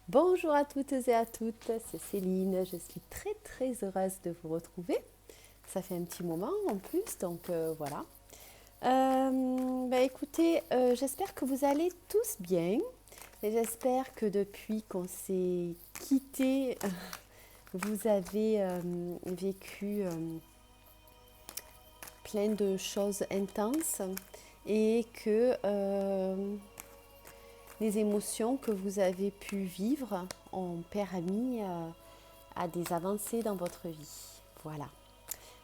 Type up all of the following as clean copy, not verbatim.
Bonjour à toutes et à toutes, c'est Céline, je suis très heureuse de vous retrouver. Ça fait un petit moment en plus, donc voilà. Écoutez, j'espère que vous allez tous bien et j'espère que depuis qu'on s'est quitté, vous avez vécu plein de choses intenses et que les émotions que vous avez pu vivre ont permis à des avancées dans votre vie. Voilà.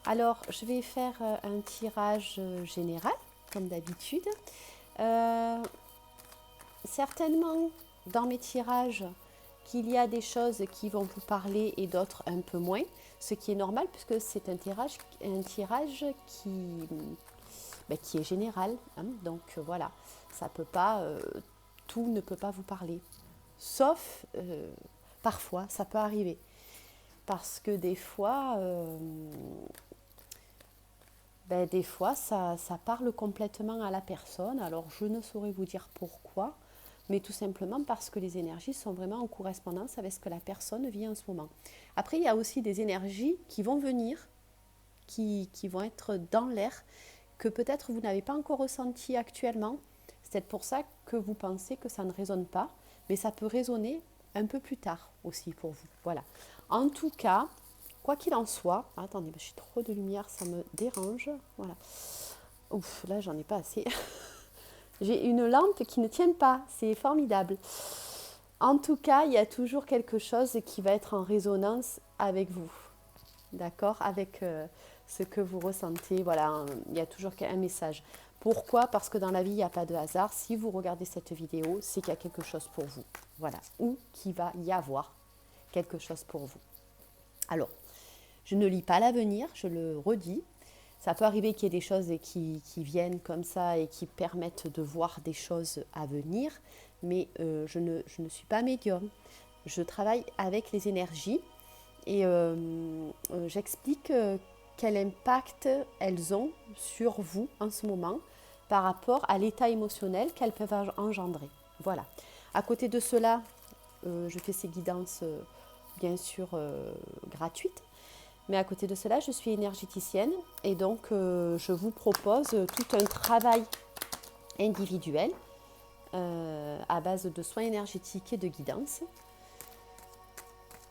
Alors, je vais faire un tirage général, comme d'habitude. Euh, Certainement, dans mes tirages, qu'il y a des choses qui vont vous parler et d'autres un peu moins, ce qui est normal puisque c'est un tirage qui est général. Hein. Donc voilà, ça peut pas, tout ne peut pas vous parler. Sauf, parfois, ça peut arriver. Parce que des fois ça parle complètement à la personne. Alors, je ne saurais vous dire pourquoi, mais tout simplement parce que les énergies sont vraiment en correspondance avec ce que la personne vit en ce moment. Après, il y a aussi des énergies qui vont venir, qui vont être dans l'air, que peut-être vous n'avez pas encore ressenti actuellement. C'est peut-être pour ça que vous pensez que ça ne résonne pas, mais ça peut résonner un peu plus tard aussi pour vous. Voilà. En tout cas, quoi qu'il en soit, attendez, j'ai trop de lumière, ça me dérange. Voilà. Ouf, là j'en ai pas assez. J'ai une lampe qui ne tient pas, c'est formidable. En tout cas, il y a toujours quelque chose qui va être en résonance avec vous, d'accord, avec ce que vous ressentez. Voilà, il y a toujours un message. Pourquoi? Parce que dans la vie, il n'y a pas de hasard. Si vous regardez cette vidéo, c'est qu'il y a quelque chose pour vous. Voilà, ou qu'il va y avoir quelque chose pour vous. Alors, je ne lis pas l'avenir, je le redis. Ça peut arriver qu'il y ait des choses qui viennent comme ça et qui permettent de voir des choses à venir, mais je ne suis pas médium. Je travaille avec les énergies et j'explique quel impact elles ont sur vous en ce moment par rapport à l'état émotionnel qu'elles peuvent engendrer. Voilà. À côté de cela, je fais ces guidances bien sûr gratuites. Mais à côté de cela, je suis énergéticienne et donc je vous propose tout un travail individuel à base de soins énergétiques et de guidance.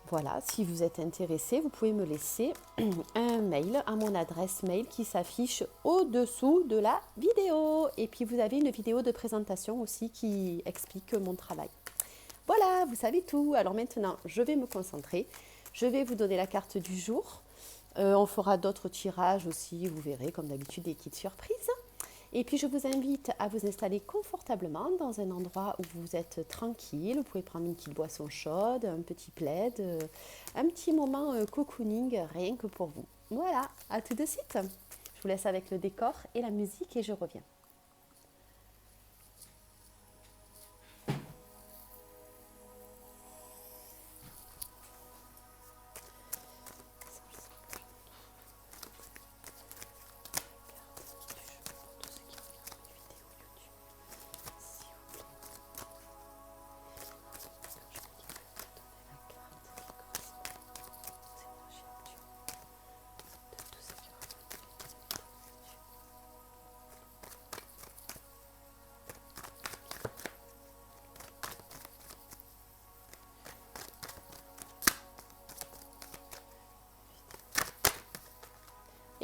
Voilà, si vous êtes intéressé, vous pouvez me laisser un mail à mon adresse mail qui s'affiche au-dessous de la vidéo. Et puis vous avez une vidéo de présentation aussi qui explique mon travail. Voilà, vous savez tout. Alors maintenant, je vais me concentrer. Je vais vous donner la carte du jour. On fera d'autres tirages aussi, vous verrez, comme d'habitude, des kits surprises. Et puis je vous invite à vous installer confortablement dans un endroit où vous êtes tranquille. Vous pouvez prendre une petite boisson chaude, un petit plaid, un petit moment cocooning rien que pour vous. Voilà, à tout de suite. Je vous laisse avec le décor et la musique et je reviens.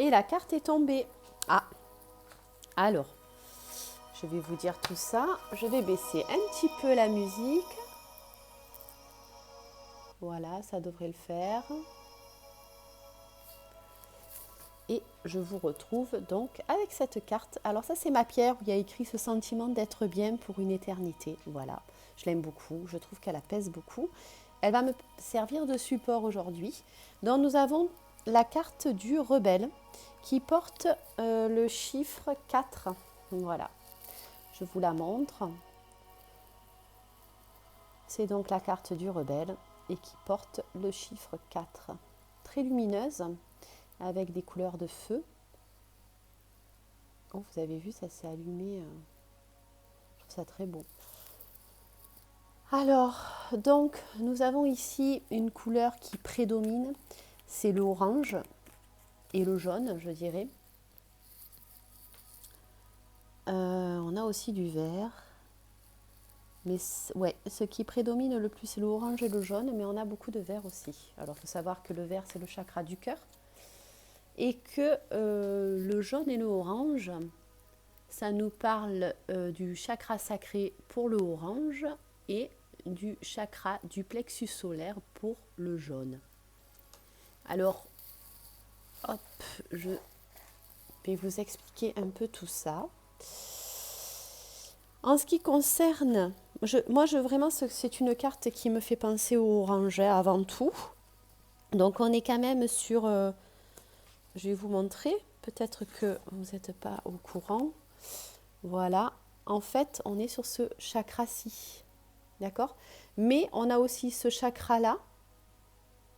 Et la carte est tombée. Ah, alors, je vais vous dire tout ça. Je vais baisser un petit peu la musique. Voilà, ça devrait le faire. Et je vous retrouve donc avec cette carte. Alors ça, c'est ma pierre où il y a écrit ce sentiment d'être bien pour une éternité. Voilà, je l'aime beaucoup, je trouve qu'elle apaise beaucoup. Elle va me servir de support aujourd'hui. Donc nous avons la carte du rebelle qui porte le chiffre 4. Voilà, je vous la montre. C'est donc la carte du rebelle et qui porte le chiffre 4. Très lumineuse, avec des couleurs de feu. Oh, vous avez vu, ça s'est allumé. Je trouve ça très beau. Alors, donc nous avons ici une couleur qui prédomine, c'est le orange et le jaune, je dirais. On a aussi du vert. Mais ouais, ce qui prédomine le plus, c'est l'orange et le jaune, mais on a beaucoup de vert aussi. Alors, il faut savoir que le vert, c'est le chakra du cœur. Et que le jaune et le orange, ça nous parle du chakra sacré pour le orange et du chakra du plexus solaire pour le jaune. Alors, hop, je vais vous expliquer un peu tout ça. En ce qui concerne, vraiment, c'est une carte qui me fait penser au orange avant tout. Donc, on est quand même sur, je vais vous montrer, peut-être que vous n'êtes pas au courant. Voilà, en fait, on est sur ce chakra-ci, d'accord? Mais on a aussi ce chakra-là,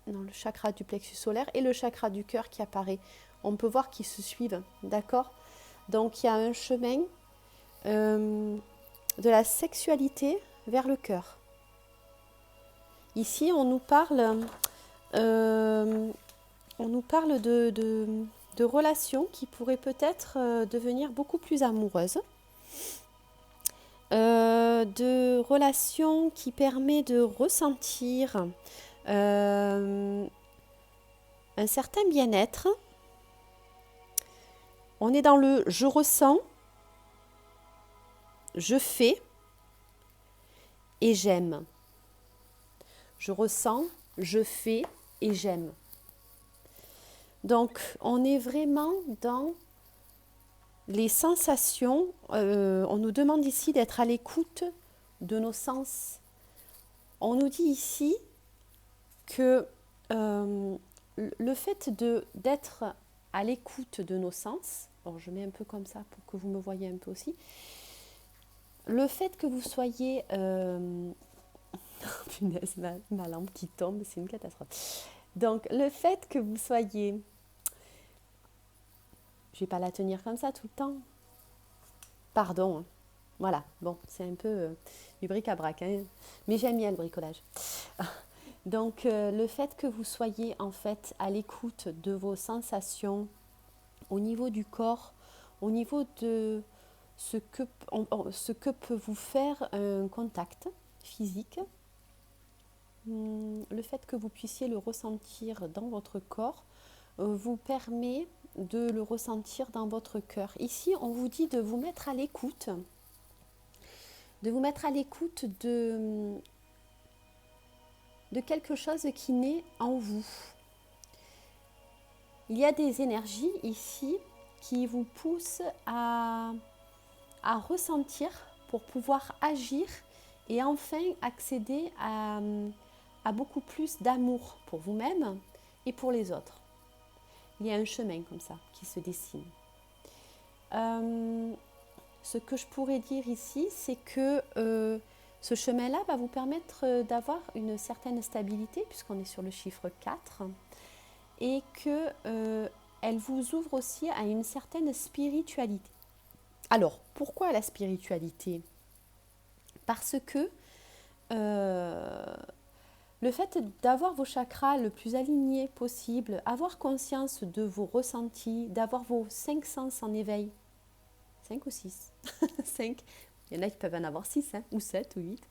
dans le chakra du plexus solaire, et le chakra du cœur qui apparaît. On peut voir qu'ils se suivent, d'accord? Donc, il y a un chemin de la sexualité vers le cœur. Ici, on nous parle de relations qui pourraient peut-être devenir beaucoup plus amoureuses, de relations qui permettent de ressentir un certain bien-être. On est dans le je ressens, je fais et j'aime. Je ressens, je fais et j'aime. Donc, on est vraiment dans les sensations. On nous demande ici d'être à l'écoute de nos sens. On nous dit ici que le fait d'être à l'écoute de nos sens, alors je mets un peu comme ça pour que vous me voyez un peu aussi, le fait que vous soyez... punaise, ma lampe qui tombe, c'est une catastrophe. Donc, le fait que vous soyez... Je ne vais pas la tenir comme ça tout le temps. Pardon. Voilà, bon, c'est un peu du bric-à-brac, hein, mais j'aime bien le bricolage. Donc, le fait que vous soyez en fait à l'écoute de vos sensations au niveau du corps, au niveau de ce que peut vous faire un contact physique, le fait que vous puissiez le ressentir dans votre corps vous permet de le ressentir dans votre cœur. Ici, on vous dit de vous mettre à l'écoute, de quelque chose qui naît en vous. Il y a des énergies ici qui vous poussent à ressentir pour pouvoir agir et enfin accéder à beaucoup plus d'amour pour vous-même et pour les autres. Il y a un chemin comme ça qui se dessine. Ce que je pourrais dire ici, c'est que ce chemin-là va vous permettre d'avoir une certaine stabilité, puisqu'on est sur le chiffre 4, et qu'elle vous ouvre aussi à une certaine spiritualité. Alors, pourquoi la spiritualité ? Parce que le fait d'avoir vos chakras le plus alignés possible, avoir conscience de vos ressentis, d'avoir vos 5 sens en éveil, 5 ou 6 5, il y en a qui peuvent en avoir 6, hein, ou 7 ou 8.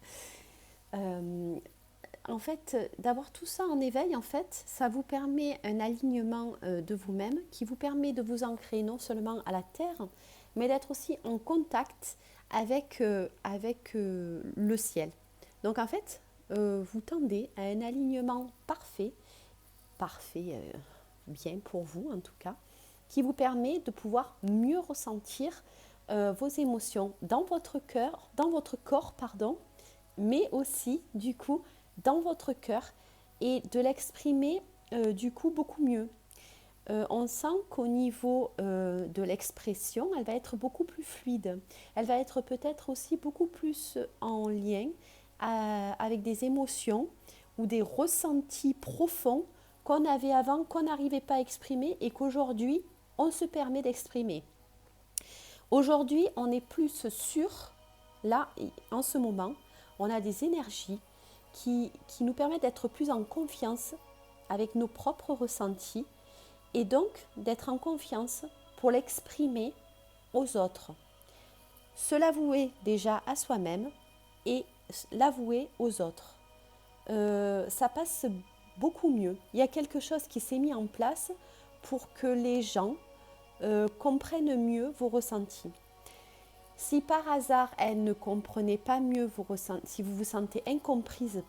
En fait, d'avoir tout ça en éveil, en fait, ça vous permet un alignement de vous-même qui vous permet de vous ancrer non seulement à la terre, mais d'être aussi en contact avec le ciel. Donc en fait, vous tendez à un alignement parfait, bien pour vous en tout cas, qui vous permet de pouvoir mieux ressentir vos émotions dans votre corps, mais aussi du coup dans votre cœur et de l'exprimer du coup beaucoup mieux. On sent qu'au niveau de l'expression, elle va être beaucoup plus fluide. Elle va être peut-être aussi beaucoup plus en lien avec des émotions ou des ressentis profonds qu'on avait avant, qu'on n'arrivait pas à exprimer et qu'aujourd'hui, on se permet d'exprimer. Aujourd'hui, on est plus sûr, là, en ce moment, on a des énergies qui nous permet d'être plus en confiance avec nos propres ressentis et donc d'être en confiance pour l'exprimer aux autres. Se l'avouer déjà à soi-même et l'avouer aux autres. Ça passe beaucoup mieux. Il y a quelque chose qui s'est mis en place pour que les gens comprennent mieux vos ressentis. Si par hasard elles ne comprenaient pas mieux vos ressentis, si vous vous sentez incomprise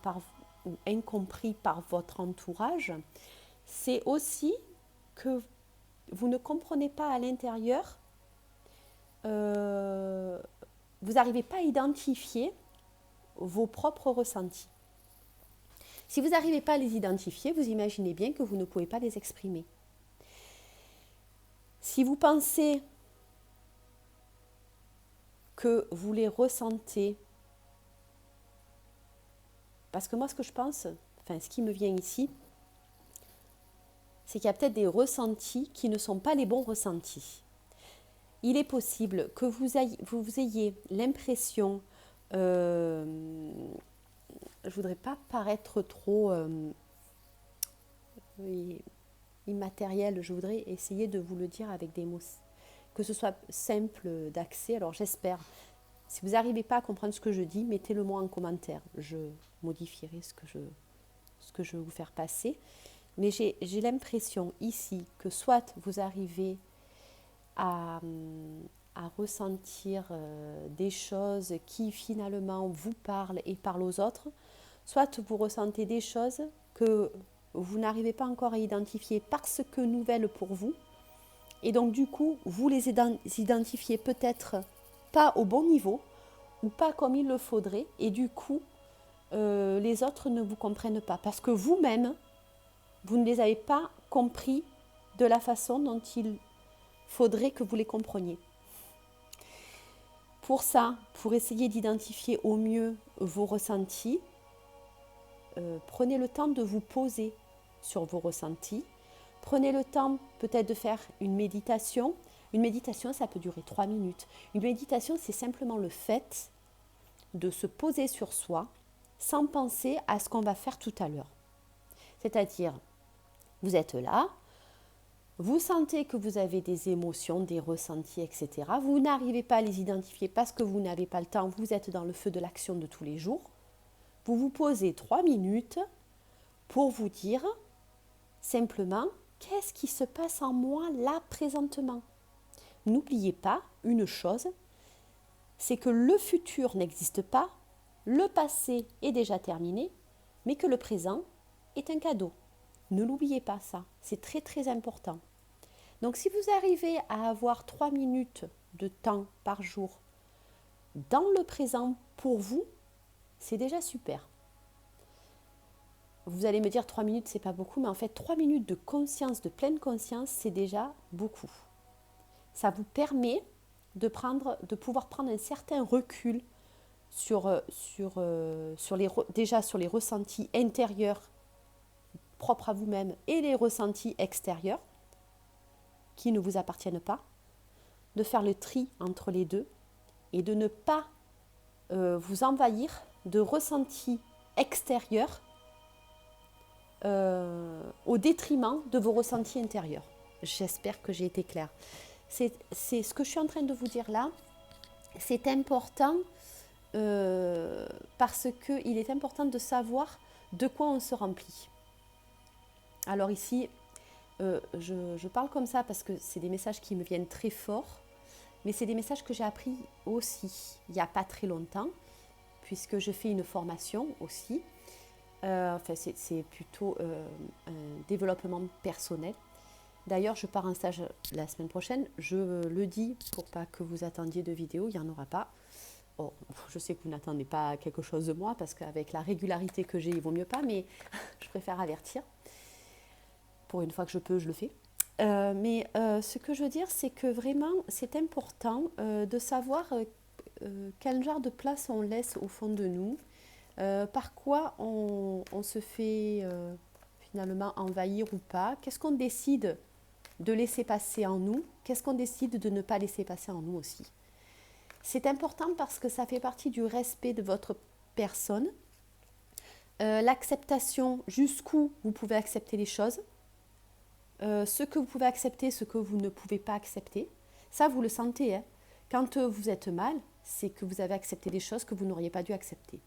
ou incompris par votre entourage, c'est aussi que vous ne comprenez pas à l'intérieur, vous n'arrivez pas à identifier vos propres ressentis. Si vous n'arrivez pas à les identifier, vous imaginez bien que vous ne pouvez pas les exprimer. Si vous pensez que vous les ressentez, parce que moi ce que je pense, ce qui me vient ici, c'est qu'il y a peut-être des ressentis qui ne sont pas les bons ressentis. Il est possible que vous ayez l'impression, je ne voudrais pas paraître trop immatériel, je voudrais essayer de vous le dire avec des mots, que ce soit simple d'accès. Alors j'espère, si vous n'arrivez pas à comprendre ce que je dis, mettez-le moi en commentaire, je modifierai ce que je veux vous faire passer. Mais j'ai l'impression ici que soit vous arrivez à ressentir des choses qui finalement vous parlent et parlent aux autres, soit vous ressentez des choses que vous n'arrivez pas encore à identifier parce que nouvelles pour vous, et donc du coup vous les identifiez peut-être pas au bon niveau ou pas comme il le faudrait, et du coup les autres ne vous comprennent pas parce que vous-même vous ne les avez pas compris de la façon dont il faudrait que vous les compreniez. Pour ça, pour essayer d'identifier au mieux vos ressentis, prenez le temps de vous poser sur vos ressentis. Prenez le temps peut-être de faire une méditation. Une méditation, ça peut durer 3 minutes. Une méditation, c'est simplement le fait de se poser sur soi sans penser à ce qu'on va faire tout à l'heure. C'est-à-dire, vous êtes là, vous sentez que vous avez des émotions, des ressentis, etc. Vous n'arrivez pas à les identifier parce que vous n'avez pas le temps, vous êtes dans le feu de l'action de tous les jours. Vous vous posez 3 minutes pour vous dire simplement qu'est-ce qui se passe en moi là présentement. N'oubliez pas une chose, c'est que le futur n'existe pas, le passé est déjà terminé, mais que le présent est un cadeau. Ne l'oubliez pas ça, c'est très très important. Donc si vous arrivez à avoir 3 minutes de temps par jour dans le présent pour vous, c'est déjà super. Vous allez me dire 3 minutes, c'est pas beaucoup, mais en fait 3 minutes de conscience, de pleine conscience, c'est déjà beaucoup. Ça vous permet de pouvoir prendre un certain recul déjà sur les ressentis intérieurs propres à vous-même et les ressentis extérieurs qui ne vous appartiennent pas, de faire le tri entre les deux et de ne pas vous envahir de ressentis extérieurs au détriment de vos ressentis intérieurs. J'espère que j'ai été claire. C'est ce que je suis en train de vous dire là. C'est important parce qu'il est important de savoir de quoi on se remplit. Alors ici, je parle comme ça parce que c'est des messages qui me viennent très forts, mais c'est des messages que j'ai appris aussi il n'y a pas très longtemps, puisque je fais une formation aussi. C'est plutôt un développement personnel. D'ailleurs, je pars en stage la semaine prochaine. Je le dis pour pas que vous attendiez de vidéo, il n'y en aura pas. Oh, je sais que vous n'attendez pas quelque chose de moi, parce qu'avec la régularité que j'ai, il vaut mieux pas, mais je préfère avertir. Pour une fois que je peux, je le fais. Ce que je veux dire, c'est que vraiment, c'est important de savoir quel genre de place on laisse au fond de nous, par quoi on se fait finalement envahir ou pas, qu'est-ce qu'on décide de laisser passer en nous, qu'est-ce qu'on décide de ne pas laisser passer en nous aussi. C'est important parce que ça fait partie du respect de votre personne. L'acceptation, jusqu'où vous pouvez accepter les choses, ce que vous pouvez accepter, ce que vous ne pouvez pas accepter. Ça, vous le sentez. Hein. Quand vous êtes mal, c'est que vous avez accepté des choses que vous n'auriez pas dû accepter.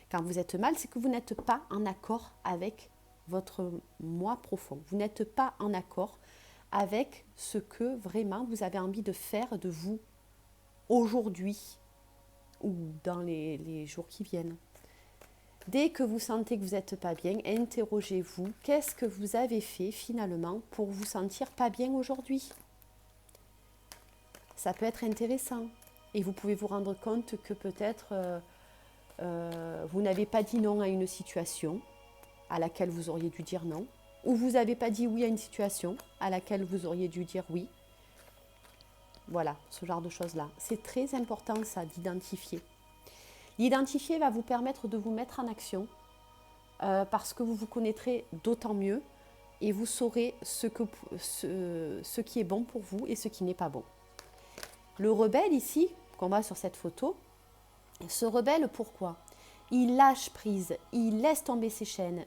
Quand vous êtes mal, c'est que vous n'êtes pas en accord avec votre moi profond. Vous n'êtes pas en accord avec ce que vraiment vous avez envie de faire de vous aujourd'hui ou dans les jours qui viennent. Dès que vous sentez que vous n'êtes pas bien, interrogez-vous, qu'est-ce que vous avez fait finalement pour vous sentir pas bien aujourd'hui? Ça peut être intéressant et vous pouvez vous rendre compte que peut-être vous n'avez pas dit non à une situation à laquelle vous auriez dû dire non, ou vous n'avez pas dit oui à une situation à laquelle vous auriez dû dire oui. Voilà, ce genre de choses-là. C'est très important ça, d'identifier. L'identifier va vous permettre de vous mettre en action parce que vous vous connaîtrez d'autant mieux et vous saurez ce qui est bon pour vous et ce qui n'est pas bon. Le rebelle ici, qu'on voit sur cette photo, se rebelle pourquoi? Il lâche prise, il laisse tomber ses chaînes.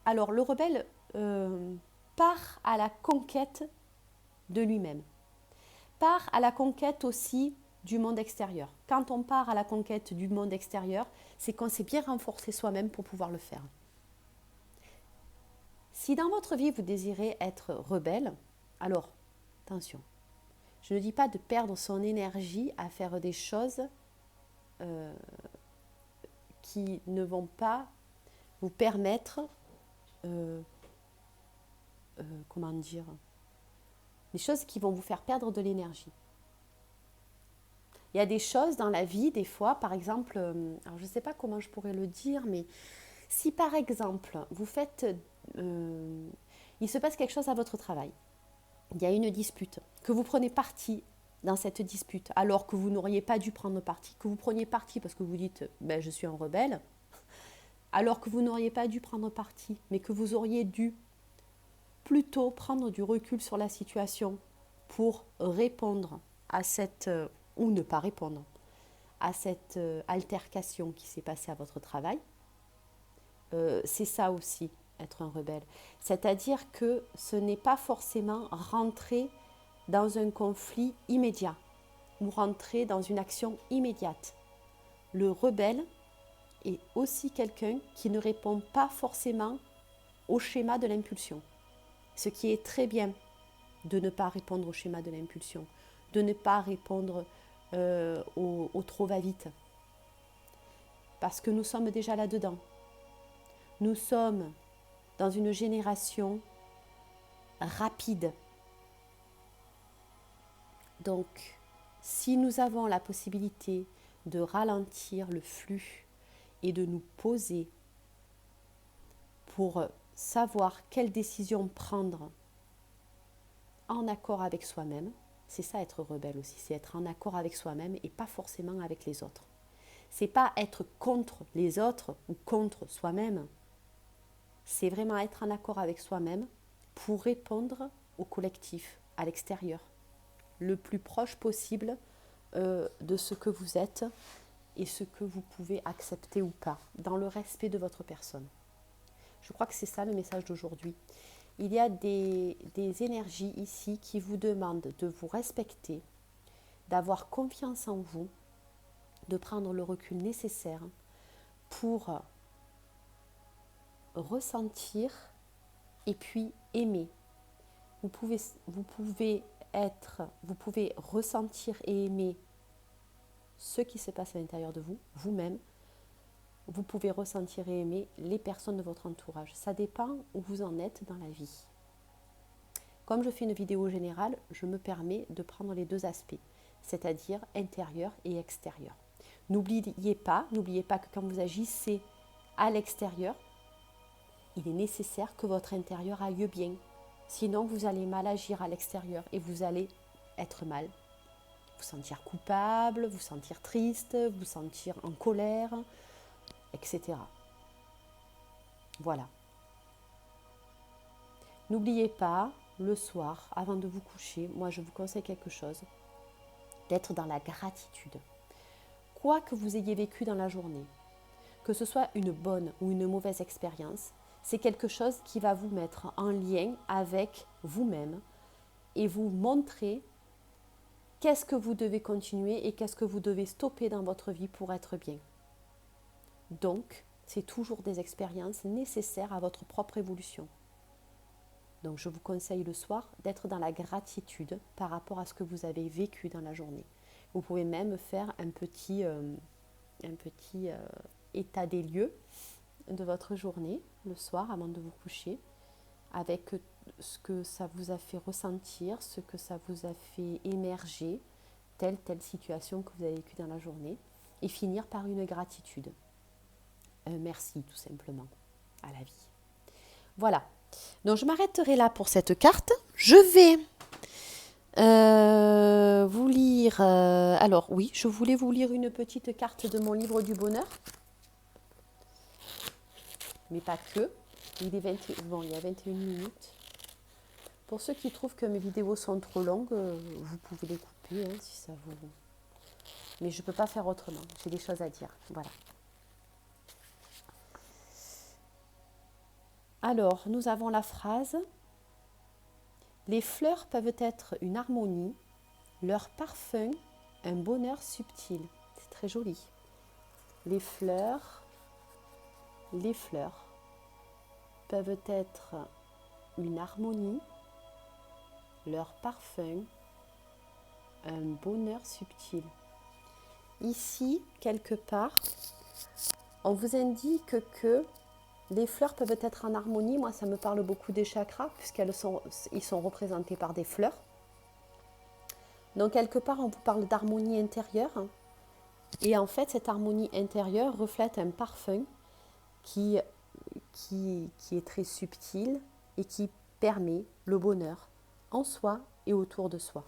Alors le rebelle part à la conquête de lui-même, part à la conquête aussi du monde extérieur. Quand on part à la conquête du monde extérieur, c'est qu'on s'est bien renforcé soi-même pour pouvoir le faire. Si dans votre vie vous désirez être rebelle, alors attention, je ne dis pas de perdre son énergie à faire des choses qui ne vont pas vous permettre, comment dire, des choses qui vont vous faire perdre de l'énergie. Il y a des choses dans la vie, des fois, par exemple, alors je ne sais pas comment je pourrais le dire, mais si par exemple, vous faites, il se passe quelque chose à votre travail, il y a une dispute, que vous prenez parti dans cette dispute, alors que vous n'auriez pas dû prendre parti, que vous preniez parti parce que vous dites, ben, je suis un rebelle, alors que vous n'auriez pas dû prendre parti, mais que vous auriez dû plutôt prendre du recul sur la situation pour répondre à cette, ou ne pas répondre, à cette altercation qui s'est passée à votre travail. C'est ça aussi, être un rebelle. C'est-à-dire que ce n'est pas forcément rentrer dans un conflit immédiat ou rentrer dans une action immédiate. Le rebelle est aussi quelqu'un qui ne répond pas forcément au schéma de l'impulsion. Ce qui est très bien de ne pas répondre au schéma de l'impulsion, de ne pas répondre au trop va-vite. Parce que nous sommes déjà là-dedans. Nous sommes dans une génération rapide. Donc, si nous avons la possibilité de ralentir le flux et de nous poser pour savoir quelle décision prendre en accord avec soi-même, c'est ça être rebelle aussi, c'est être en accord avec soi-même et pas forcément avec les autres. C'est pas être contre les autres ou contre soi-même, c'est vraiment être en accord avec soi-même pour répondre au collectif, à l'extérieur, le plus proche possible de ce que vous êtes et ce que vous pouvez accepter ou pas, dans le respect de votre personne. Je crois que c'est ça le message d'aujourd'hui. Il y a des énergies ici qui vous demandent de vous respecter, d'avoir confiance en vous, de prendre le recul nécessaire pour ressentir et puis aimer. Vous pouvez ressentir et aimer ce qui se passe à l'intérieur de vous, vous-même. Vous pouvez ressentir et aimer les personnes de votre entourage. Ça dépend où vous en êtes dans la vie. Comme je fais une vidéo générale, je me permets de prendre les deux aspects, c'est-à-dire intérieur et extérieur. N'oubliez pas que quand vous agissez à l'extérieur, il est nécessaire que votre intérieur aille bien. Sinon, vous allez mal agir à l'extérieur et vous allez être mal. Vous sentir coupable, vous sentir triste, vous sentir en colère, etc. Voilà. N'oubliez pas, le soir, avant de vous coucher, moi je vous conseille quelque chose, d'être dans la gratitude. Quoi que vous ayez vécu dans la journée, que ce soit une bonne ou une mauvaise expérience, c'est quelque chose qui va vous mettre en lien avec vous-même et vous montrer qu'est-ce que vous devez continuer et qu'est-ce que vous devez stopper dans votre vie pour être bien. Donc, c'est toujours des expériences nécessaires à votre propre évolution. Donc, je vous conseille le soir d'être dans la gratitude par rapport à ce que vous avez vécu dans la journée. Vous pouvez même faire un petit état des lieux de votre journée le soir avant de vous coucher, avec ce que ça vous a fait ressentir, ce que ça vous a fait émerger, telle situation que vous avez vécue dans la journée, et finir par une gratitude. Merci tout simplement à la vie. Voilà, donc je m'arrêterai là pour cette carte. Je vais vous lire, alors oui, je voulais vous lire une petite carte de mon livre du bonheur, mais pas que. Il y a 21 minutes. Pour ceux qui trouvent que mes vidéos sont trop longues, vous pouvez les couper si ça vous... Mais je ne peux pas faire autrement, j'ai des choses à dire. Voilà. Alors, nous avons la phrase « Les fleurs peuvent être une harmonie, leur parfum un bonheur subtil. » C'est très joli. Les fleurs peuvent être une harmonie, leur parfum un bonheur subtil. Ici, quelque part, on vous indique que les fleurs peuvent être en harmonie. Moi, ça me parle beaucoup des chakras, puisqu'ils sont représentés par des fleurs. Donc, quelque part, on vous parle d'harmonie intérieure. Et en fait, cette harmonie intérieure reflète un parfum qui est très subtil et qui permet le bonheur en soi et autour de soi.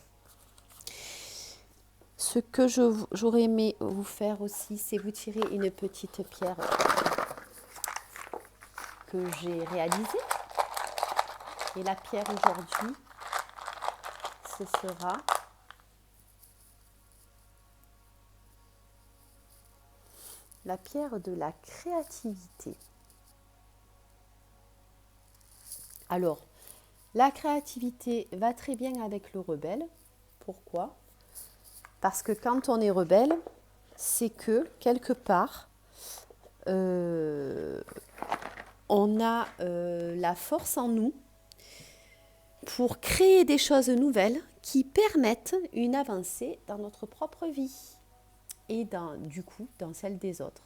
Ce que j'aurais aimé vous faire aussi, c'est vous tirer une petite pierre que j'ai réalisée. Et la pierre aujourd'hui, ce sera la pierre de la créativité. Alors, la créativité va très bien avec le rebelle. Pourquoi ? Parce que quand on est rebelle, c'est que quelque part, on a la force en nous pour créer des choses nouvelles qui permettent une avancée dans notre propre vie et du coup dans celle des autres.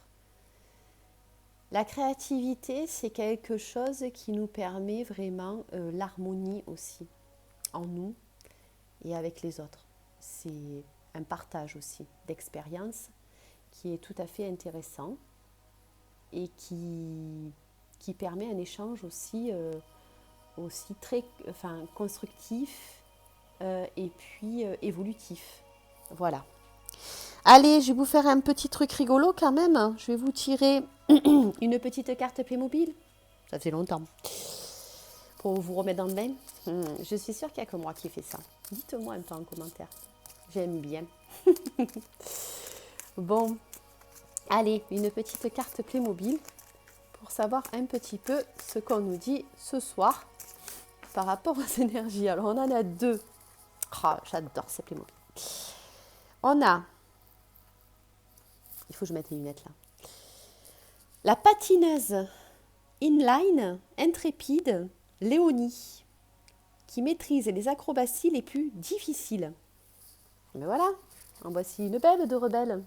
La créativité, c'est quelque chose qui nous permet vraiment l'harmonie aussi en nous et avec les autres. C'est un partage aussi d'expériences qui est tout à fait intéressant et qui permet un échange aussi très constructif et puis évolutif. Voilà. Allez, je vais vous faire un petit truc rigolo quand même. Je vais vous tirer une petite carte Playmobil. Ça fait longtemps. Pour vous remettre dans le bain. Je suis sûre qu'il n'y a que moi qui ai fait ça. Dites-moi un peu en commentaire. J'aime bien. Bon, allez, une petite carte Playmobil pour savoir un petit peu ce qu'on nous dit ce soir par rapport aux énergies. Alors, on en a deux. Oh, j'adore ces Playmobil. On a... Il faut que je mette les lunettes là. La patineuse inline intrépide Léonie, qui maîtrise les acrobaties les plus difficiles. Mais voilà, en voici une belle de rebelle.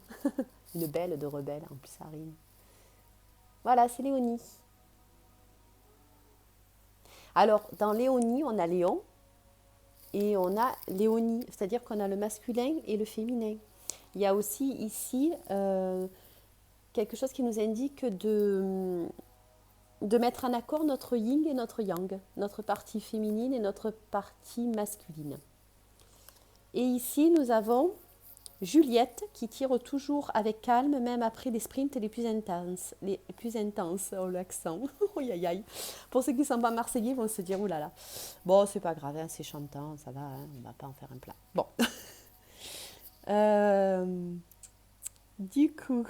Une belle de rebelle, en plus ça rime. Voilà, c'est Léonie. Alors, dans Léonie, on a Léon et on a Léonie, c'est-à-dire qu'on a le masculin et le féminin. Il y a aussi ici quelque chose qui nous indique de mettre en accord notre yin et notre yang, notre partie féminine et notre partie masculine. Et ici, nous avons Juliette qui tire toujours avec calme, même après les sprints les plus intenses. Oh, l'accent. Pour ceux qui ne sont pas marseillais, ils vont se dire, oulala. Bon, c'est pas grave, hein, c'est chantant, ça va, hein, on ne va pas en faire un plat. Bon. Du coup,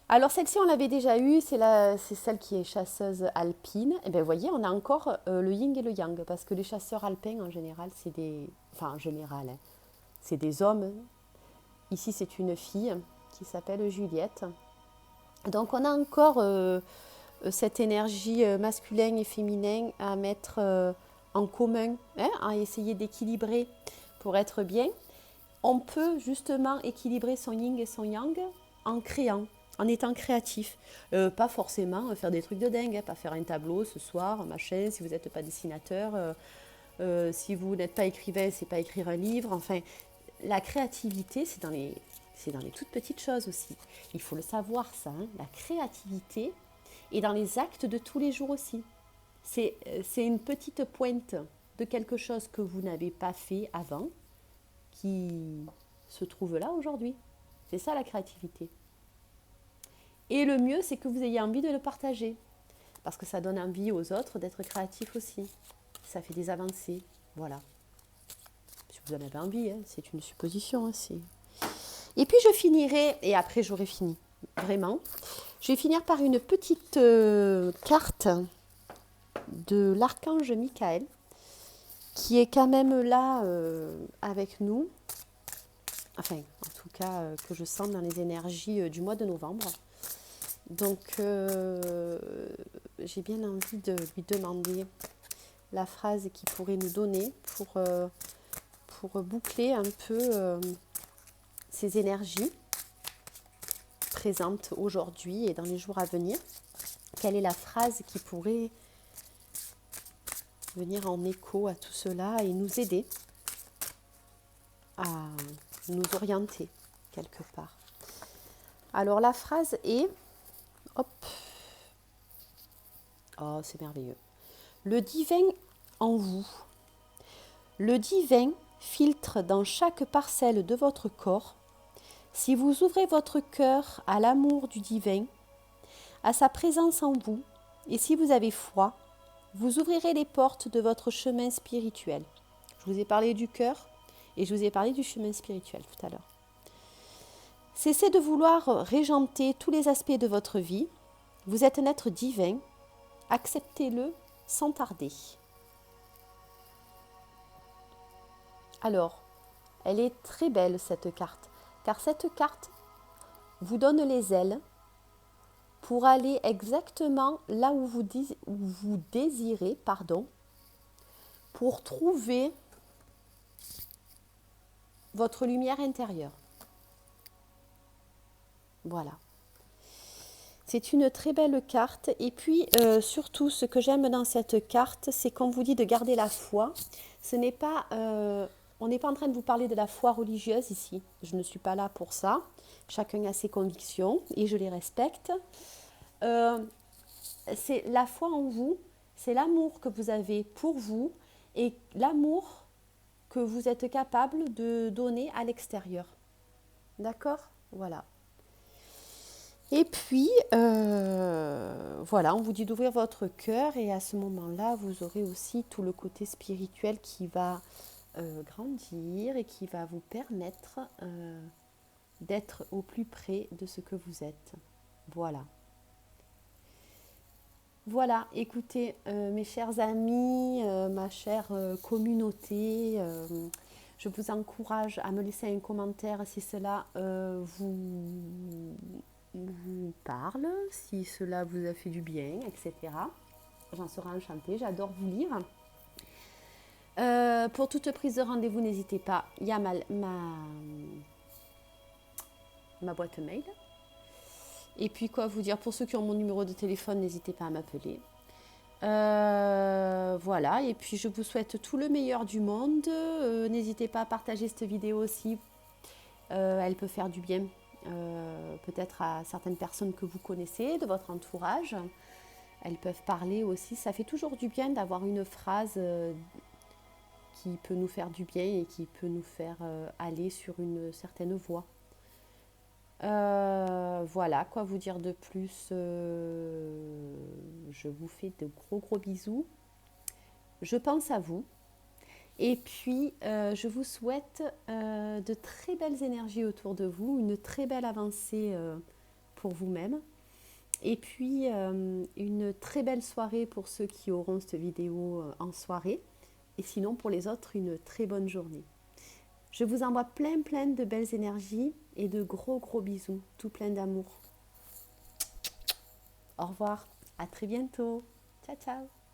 Alors celle-ci, on l'avait déjà eue, c'est celle qui est chasseuse alpine. Et bien vous voyez, on a encore le yin et le yang, parce que les chasseurs alpins, en général, c'est des... Enfin, en général, hein, c'est des hommes. Ici, c'est une fille qui s'appelle Juliette. Donc on a encore cette énergie masculine et féminin à mettre en commun, hein, à essayer d'équilibrer pour être bien. On peut justement équilibrer son yin et son yang en créant, en étant créatif. Pas forcément faire des trucs de dingue, hein, pas faire un tableau ce soir, machin, si vous n'êtes pas dessinateur, si vous n'êtes pas écrivain, c'est pas écrire un livre. Enfin, la créativité, c'est dans les toutes petites choses aussi. Il faut le savoir ça, hein, la créativité est dans les actes de tous les jours aussi. C'est une petite pointe de quelque chose que vous n'avez pas fait avant qui se trouve là aujourd'hui. C'est ça la créativité. Et le mieux, c'est que vous ayez envie de le partager. Parce que ça donne envie aux autres d'être créatifs aussi. Ça fait des avancées. Voilà. Si vous en avez envie, hein, c'est une supposition. Hein, et puis je finirai, et après j'aurai fini, vraiment. Je vais finir par une petite carte de l'archange Michael, qui est quand même là avec nous. Enfin, en tout cas, que je sens dans les énergies du mois de novembre. Donc, j'ai bien envie de lui demander la phrase qu'il pourrait nous donner pour boucler un peu ces énergies présentes aujourd'hui et dans les jours à venir. Quelle est la phrase qui pourrait venir en écho à tout cela et nous aider à nous orienter quelque part. Alors la phrase est, hop, oh c'est merveilleux, le divin en vous. Le divin filtre dans chaque parcelle de votre corps. Si vous ouvrez votre cœur à l'amour du divin, à sa présence en vous, et si vous avez foi, vous ouvrirez les portes de votre chemin spirituel. Je vous ai parlé du cœur et je vous ai parlé du chemin spirituel tout à l'heure. Cessez de vouloir régenter tous les aspects de votre vie. Vous êtes un être divin. Acceptez-le sans tarder. Alors, elle est très belle cette carte, car cette carte vous donne les ailes pour aller exactement là où vous désirez, pour trouver votre lumière intérieure. Voilà. C'est une très belle carte. Et puis, surtout, ce que j'aime dans cette carte, c'est qu'on vous dit de garder la foi. Ce n'est pas... on n'est pas en train de vous parler de la foi religieuse ici. Je ne suis pas là pour ça. Chacun a ses convictions et je les respecte. C'est la foi en vous, c'est l'amour que vous avez pour vous et l'amour que vous êtes capable de donner à l'extérieur. D'accord ? Voilà. Et puis, voilà, on vous dit d'ouvrir votre cœur et à ce moment-là, vous aurez aussi tout le côté spirituel qui va grandir et qui va vous permettre d'être au plus près de ce que vous êtes. Voilà. Voilà, écoutez, mes chers amis, ma chère communauté, je vous encourage à me laisser un commentaire si cela vous parle, si cela vous a fait du bien, etc. J'en serai enchantée, j'adore vous lire. Pour toute prise de rendez-vous, n'hésitez pas, il y a ma boîte mail. Et puis quoi vous dire, pour ceux qui ont mon numéro de téléphone, n'hésitez pas à m'appeler. Voilà, et puis je vous souhaite tout le meilleur du monde. N'hésitez pas à partager cette vidéo aussi. Elle peut faire du bien, peut-être à certaines personnes que vous connaissez, de votre entourage. Elles peuvent parler aussi. Ça fait toujours du bien d'avoir une phrase qui peut nous faire du bien et qui peut nous faire aller sur une certaine voie. Voilà, quoi vous dire de plus. Je vous fais de gros bisous. Je pense à vous. Et puis, je vous souhaite de très belles énergies autour de vous, une très belle avancée pour vous-même. Et puis, une très belle soirée pour ceux qui auront cette vidéo en soirée. Et sinon, pour les autres, une très bonne journée. Je vous envoie plein de belles énergies et de gros bisous, tout plein d'amour. Au revoir, à très bientôt. Ciao ciao.